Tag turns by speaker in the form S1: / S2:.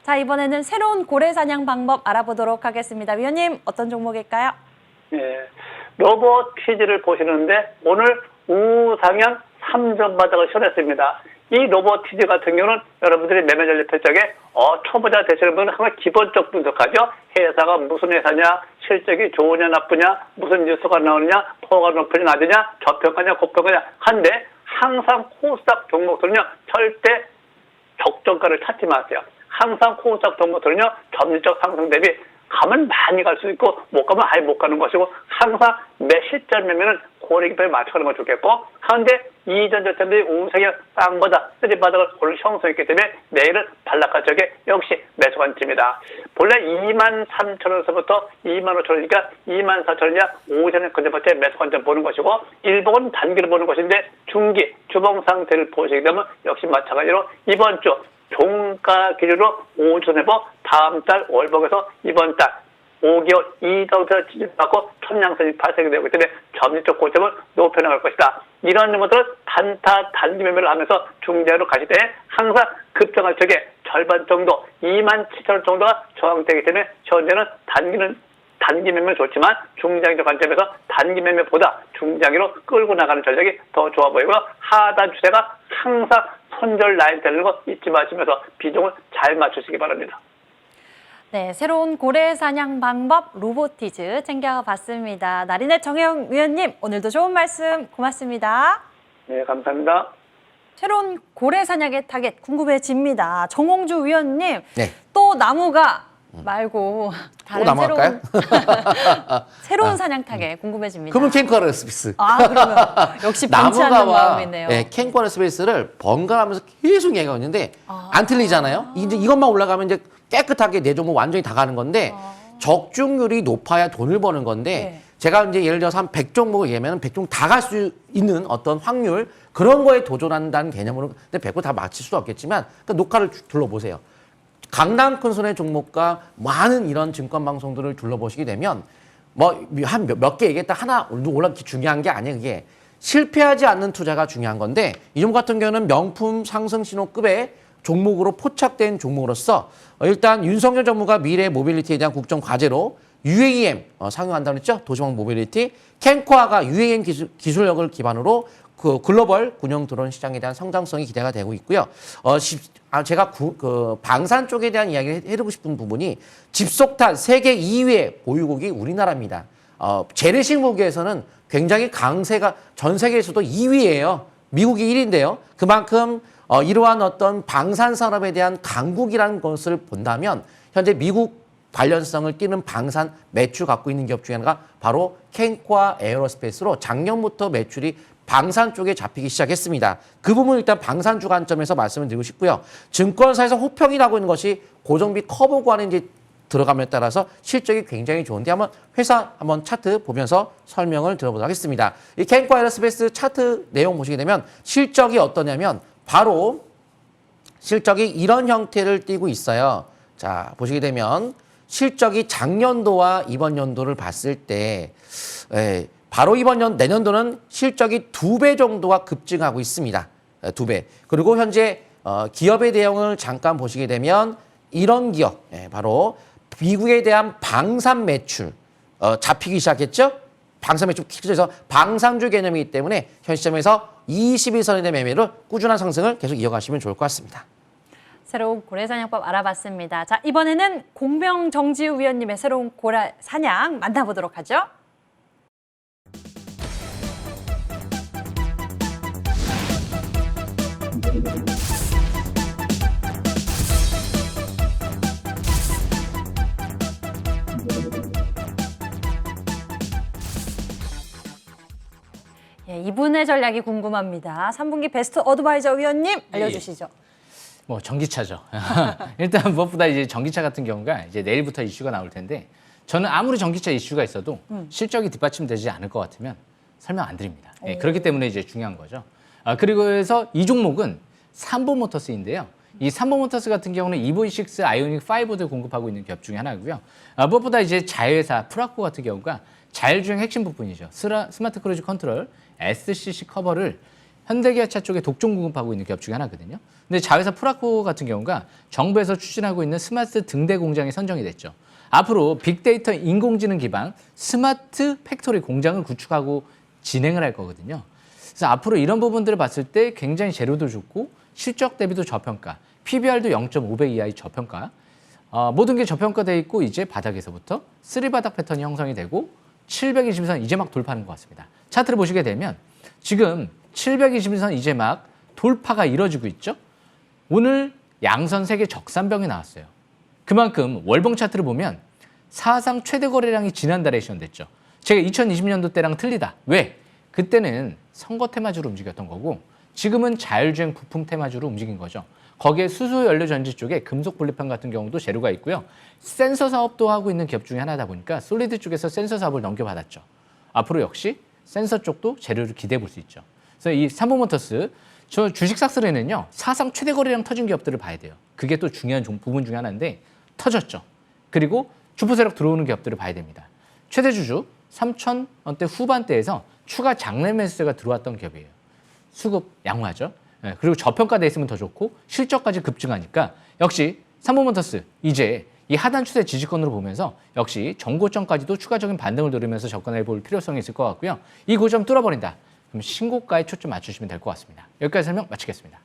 S1: 자, 이번에는 새로운 고래 사냥 방법 알아보도록 하겠습니다. 위원님, 어떤 종목일까요?
S2: 예, 로봇 퀴즈를 보시는데 오늘 우상향 3점 바닥을 시원했습니다. 이 로봇 퀴즈 같은 경우는 여러분들이 매매 전략 펼적에 초보자 되시는 분은 항상 기본적 분석하죠. 회사가 무슨 회사냐, 실적이 좋으냐 나쁘냐, 무슨 뉴스가 나오느냐, 포가 높으냐 낮으냐, 저평가냐 고평가냐 한데 항상 코스닥 종목들은요 절대 적정가를 찾지 마세요. 항상 코스닥 종목들은요 점진적 상승 대비 가면 많이 갈 수 있고 못 가면 아예 못 가는 것이고 항상 매 시점이면은 고래기표에 맞춰가는 건 좋겠고 그런데 이전 저점들이 우상향 쌍바닥, 쓰리바닥을 오늘 형성했기 때문에 내일은 반락할 적에 역시 매수 관점입니다. 본래 23,000원에서부터 25,000원이니까 24,000원이냐 오전에 근접할 매수 관점 보는 것이고 일봉은 단기를 보는 것인데 중기, 주봉 상태를 보시게 되면 역시 마찬가지로 이번 주 종가 기준으로 오전에보 다음 달 월봉에서 이번 달 5개월 이동에서 지지받고 천량선이 발생이 되고 있기 때문에 점진적 고점을 높여나갈 것이다. 이런 것들은 단타 단기 매매를 하면서 중대로 가실 때 항상 급등할 적에 절반 정도 27,000원 정도가 저항되기 때문에 현재는 단기 매매는 좋지만 중장기적 관점에서 단기 매매보다 중장기로 끌고 나가는 전략이 더 좋아 보이고 하단 추세가 항상 손절 라인 되는 거 잊지 마시면서 비중을 잘 맞추시기 바랍니다.
S1: 네, 새로운 고래 사냥 방법 로보티즈 챙겨봤습니다. 나린의 정혜영 위원님, 오늘도 좋은 말씀 고맙습니다.
S2: 네, 감사합니다.
S1: 새로운 고래 사냥의 타겟 궁금해집니다. 정홍주 위원님,
S3: 네.
S1: 또 나무가 말고 다른
S3: 또 나무
S1: 새로운 사냥 타겟 궁금해집니다.
S3: 그러면 캔커 에어스페이스.
S1: 그러면 역시 변치 않는 마음이네요.
S3: 네, 캔커 에어스페이스를 번갈아가면서 계속 얘기하고 있는데 안 틀리잖아요. 이제 이것만 올라가면 이제 깨끗하게 내 종목 완전히 다 가는 건데 적중률이 높아야 돈을 버는 건데 제가 이제 예를 들어서 한 100종목을 얘기하면 100종목 다 갈 수 있는 어떤 확률 그런 거에 도전한다는 개념으로 근데 100% 다 맞힐 수도 없겠지만 그러니까 녹화를 둘러보세요. 강남 큰 손의 종목과 많은 이런 증권 방송들을 둘러보시게 되면 뭐 한 몇 개 얘기했다 하나 올라가기 중요한 게 아니에요. 그게 실패하지 않는 투자가 중요한 건데 이 종목 같은 경우는 명품 상승 신호급의 종목으로 포착된 종목으로서 일단 윤석열 정부가 미래 모빌리티에 대한 국정 과제로 UAM 상용한다고 했죠. 도시망 모빌리티. 캔코아가 UAM 기술력을 기반으로 그 글로벌 군용 드론 시장에 대한 성장성이 기대가 되고 있고요. 제가 방산 쪽에 대한 이야기를 해드리고 싶은 부분이 집속탄 세계 2위의 보유국이 우리나라입니다. 재래식 무기에서는 굉장히 강세가 전 세계에서도 2위예요. 미국이 1위인데요. 그만큼 이러한 어떤 방산 산업에 대한 강국이라는 것을 본다면 현재 미국 관련성을 띠는 방산 매출 갖고 있는 기업 중에 하나가 바로 캔코아 에어로스페이스로 작년부터 매출이 방산 쪽에 잡히기 시작했습니다. 그 부분 일단 방산주 관점에서 말씀을 드리고 싶고요. 증권사에서 호평이 나고 있는 것이 고정비 커브 구간에 이제 들어감에 따라서 실적이 굉장히 좋은데 회사 한번 차트 보면서 설명을 들어보도록 하겠습니다. 이 캔코아 에어로스페이스 차트 내용 보시게 되면 실적이 어떠냐면 바로 실적이 이런 형태를 띠고 있어요. 자, 보시게 되면 실적이 작년도와 이번 연도를 봤을 때 바로 내년도는 실적이 2배 정도가 급증하고 있습니다. 2배. 그리고 현재 기업의 대응을 잠깐 보시게 되면 이런 기업, 바로 미국에 대한 방산 매출 잡히기 시작했죠. 방산 매출 키즈에서 방산주 개념이기 때문에 현 시점에서 21선에 대한 매매로 꾸준한 상승을 계속 이어가시면 좋을 것 같습니다.
S1: 새로운 고래 사냥법 알아봤습니다. 자, 이번에는 공명정지우 위원님의 새로운 고래 사냥 만나보도록 하죠. 이분의 전략이 궁금합니다. 3분기 베스트 어드바이저 위원님 알려주시죠.
S4: 뭐 전기차죠. 일단 무엇보다 이제 전기차 같은 경우가 이제 내일부터 이슈가 나올 텐데 저는 아무리 전기차 이슈가 있어도 실적이 뒷받침되지 않을 것 같으면 설명 안 드립니다. 그렇기 때문에 이제 중요한 거죠. 그리고 해서 이 종목은 삼보모터스인데요. 이 삼보모터스 같은 경우는 EV6 아이오닉 5를 공급하고 있는 기업 중에 하나고요. 무엇보다 이제 자회사 프라코 같은 경우가 자율주행 핵심 부분이죠. 스마트 크루즈 컨트롤 SCC 커버를 현대기아차 쪽에 독점 공급하고 있는 기업 중에 하나거든요. 근데 자회사 프라코 같은 경우가 정부에서 추진하고 있는 스마트 등대 공장에 선정이 됐죠. 앞으로 빅데이터 인공지능 기반 스마트 팩토리 공장을 구축하고 진행을 할 거거든요. 그래서 앞으로 이런 부분들을 봤을 때 굉장히 재료도 좋고 실적 대비도 저평가, PBR도 0.5배 이하의 저평가, 모든 게 저평가돼 있고 이제 바닥에서부터 쓰리바닥 패턴이 형성이 되고 720선 이제 막 돌파하는 것 같습니다. 차트를 보시게 되면 지금 720선 이제 막 돌파가 이뤄지고 있죠. 오늘 양선 세계 적산병이 나왔어요. 그만큼 월봉 차트를 보면 사상 최대 거래량이 지난달에 시현됐죠. 제가 2020년도 때랑 틀리다. 왜? 그때는 선거 테마주로 움직였던 거고 지금은 자율주행 부품 테마주로 움직인 거죠. 거기에 수소연료전지 쪽에 금속 분리판 같은 경우도 재료가 있고요. 센서 사업도 하고 있는 기업 중에 하나다 보니까 솔리드 쪽에서 센서 사업을 넘겨받았죠. 앞으로 역시 센서 쪽도 재료를 기대해 볼 수 있죠. 그래서 이 삼보모터스, 저 주식 삭스에는요 사상 최대 거래량 터진 기업들을 봐야 돼요. 그게 또 중요한 부분 중에 하나인데 터졌죠. 그리고 주포 세력 들어오는 기업들을 봐야 됩니다. 최대 주주 3,000원대 후반대에서 추가 장내 매수세가 들어왔던 기업이에요. 수급 양호하죠. 그리고 저평가돼 있으면 더 좋고 실적까지 급증하니까 역시 삼보모터스 이제 이 하단 추세 지지권으로 보면서 역시 전고점까지도 추가적인 반등을 노리면서 접근해 볼 필요성이 있을 것 같고요. 이 고점 뚫어버린다. 그럼 신고가에 초점 맞추시면 될 것 같습니다. 여기까지 설명 마치겠습니다.